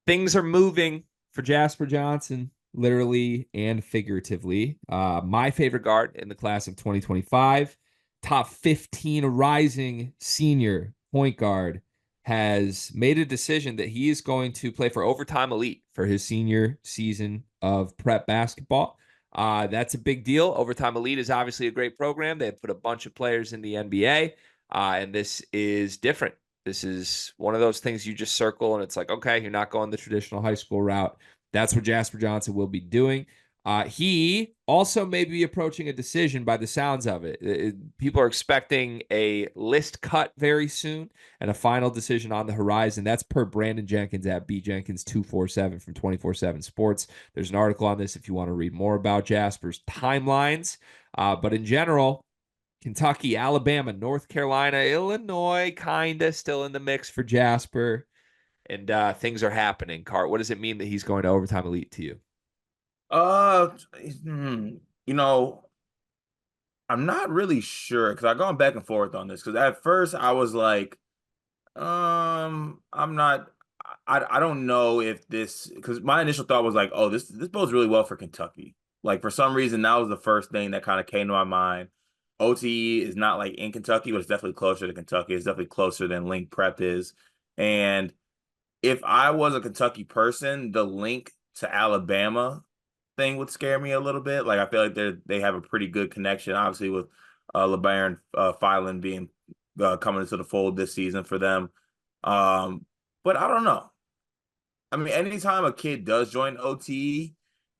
Things are moving for Jasper Johnson, literally and figuratively. My favorite guard in the class of 2025, top 15 rising senior point guard, has made a decision that he is going to play for Overtime Elite for his senior season of prep basketball. That's a big deal. Overtime Elite is obviously a great program. They have put a bunch of players in the NBA, and this is different. This is one of those things you just circle and it's like, okay, you're not going the traditional high school route. That's what Jasper Johnson will be doing. He also may be approaching a decision by the sounds of it. People are expecting a list cut very soon and a final decision on the horizon. That's per Brandon Jenkins at B Jenkins 247 from 24/7 Sports. There's an article on this if you want to read more about Jasper's timelines. But in general, Kentucky, Alabama, North Carolina, Illinois, kind of still in the mix for Jasper. And things are happening. Cart, what does it mean that he's going to Overtime Elite to you? Uh, you know, I'm not really sure because I've gone back and forth on this. Because at first I was like, I'm not. I don't know if this because my initial thought was like, oh, this bodes really well for Kentucky. Like for some reason, that was the first thing that kind of came to my mind. OTE is not like in Kentucky, but it's definitely closer to Kentucky. It's definitely closer than Link Prep is. And if I was a Kentucky person, the link to Alabama thing would scare me a little bit. Like I feel like they have a pretty good connection, obviously with LeBaron Filan being coming into the fold this season for them. But I don't know. I mean, anytime a kid does join OTE,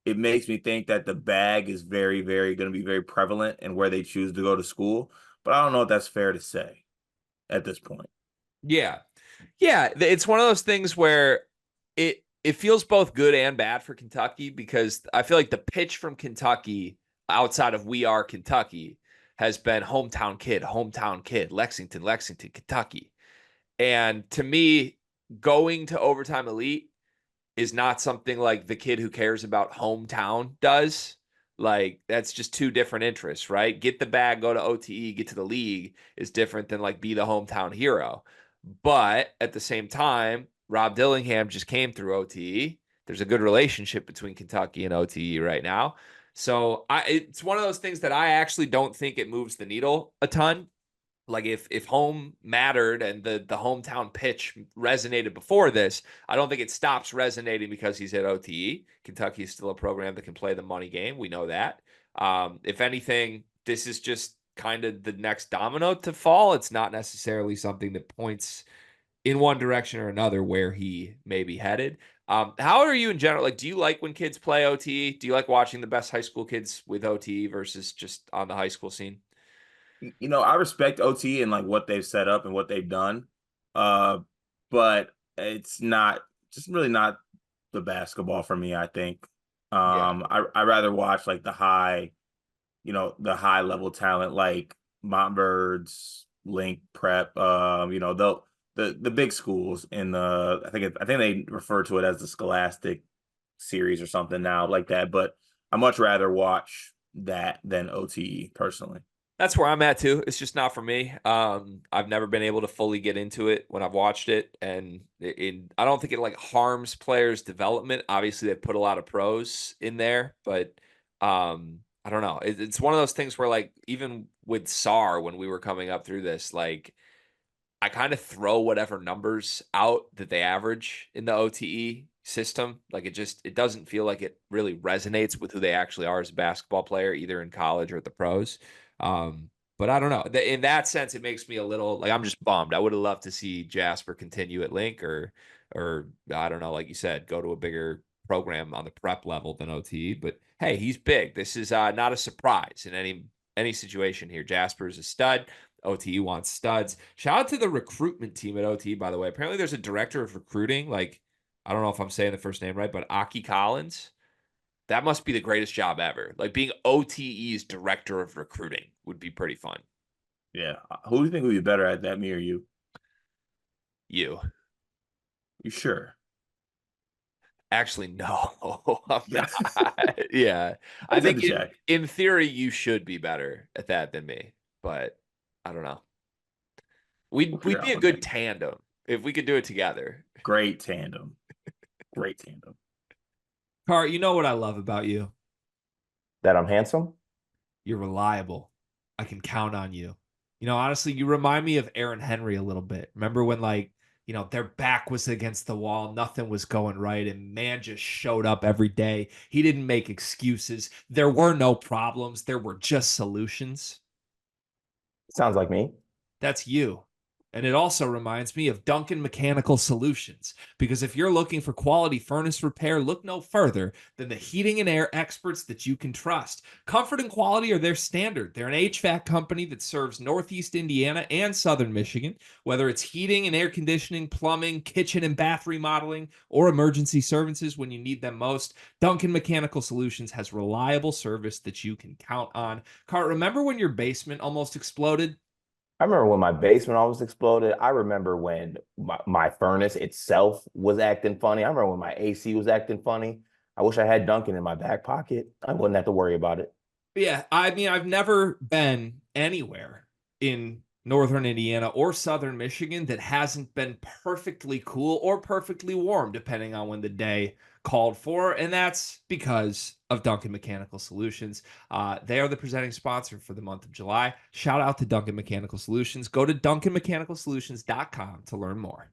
it makes me think that the bag is very, very going to be very prevalent in where they choose to go to school. But I don't know if that's fair to say at this point. Yeah. Yeah, it's one of those things where it feels both good and bad for Kentucky because I feel like the pitch from Kentucky outside of We Are Kentucky has been hometown kid, Lexington, Lexington, Kentucky. And to me, going to Overtime Elite is not something like the kid who cares about hometown does. Like that's just two different interests, right? Get the bag, go to OTE, get to the league is different than like be the hometown hero. But at the same time, Rob Dillingham just came through OTE. There's a good relationship between Kentucky and OTE right now. So it's one of those things that I actually don't think it moves the needle a ton. Like if home mattered and the hometown pitch resonated before this, I don't think it stops resonating because he's at OTE. Kentucky is still a program that can play the money game. We know that. If anything, this is just kind of the next domino to fall. It's not necessarily something that points in one direction or another where he may be headed. How are you in general? Like, do you like when kids play OTE? Do you like watching the best high school kids with OTE versus just on the high school scene? I respect OT and like what they've set up and what they've done. Uh, but it's not just really not the basketball for me, I think. Yeah. I rather watch like the high level talent like Montbirds, Link Prep, the big schools in I think they refer to it as the Scholastic series or something now like that, but I much rather watch that than OTE personally. That's where I'm at too. It's just not for me. I've never been able to fully get into it when I've watched it, and I don't think it like harms players' development. Obviously, they put a lot of pros in there, but I don't know. It's one of those things where like even with SAR when we were coming up through this, like I kind of throw whatever numbers out that they average in the OTE system. Like it doesn't feel like it really resonates with who they actually are as a basketball player, either in college or at the pros. But I don't know. In that sense, it makes me a little like I'm just bummed. I would have loved to see Jasper continue at Link or I don't know, like you said, go to a bigger program on the prep level than OTE. But hey, he's big. This is not a surprise in any situation here. Jasper's a stud. OTE wants studs. Shout out to the recruitment team at OTE, by the way. Apparently, there's a director of recruiting. Like, I don't know if I'm saying the first name right, but Aki Collins. That must be the greatest job ever. Like being OTE's director of recruiting would be pretty fun. Yeah. Who do you think would be better at that, me or you? You. You sure? Actually, no, I'm not. Yeah. I I just had think to check. in theory, you should be better at that than me, but I don't know. We'll We'd figure be out a one day. good tandem if we could do it together. Great tandem. great tandem. Car, you know what I love about you? That I'm handsome? You're reliable. I can count on you. Honestly, you remind me of Aaron Henry a little bit. Remember when, like, their back was against the wall, nothing was going right, and man just showed up every day. He didn't make excuses. There were no problems. There were just solutions. Sounds like me. That's you. And it also reminds me of Duncan Mechanical Solutions, because if you're looking for quality furnace repair, look no further than the heating and air experts that you can trust. Comfort and quality are their standard. They're an HVAC company that serves Northeast Indiana and Southern Michigan, whether it's heating and air conditioning, plumbing, kitchen and bath remodeling, or emergency services when you need them most. Duncan Mechanical Solutions has reliable service that you can count on. Cart, remember when your basement almost exploded? I remember when my basement almost exploded. I remember when my furnace itself was acting funny. I remember when my AC was acting funny. I wish I had Duncan in my back pocket. I wouldn't have to worry about it. Yeah, I mean, I've never been anywhere in northern Indiana or southern Michigan that hasn't been perfectly cool or perfectly warm, depending on when the day called for. And that's because of Duncan Mechanical Solutions. They are the presenting sponsor for the month of July. Shout out to Duncan Mechanical Solutions. Go to duncanmechanicalsolutions.com to learn more.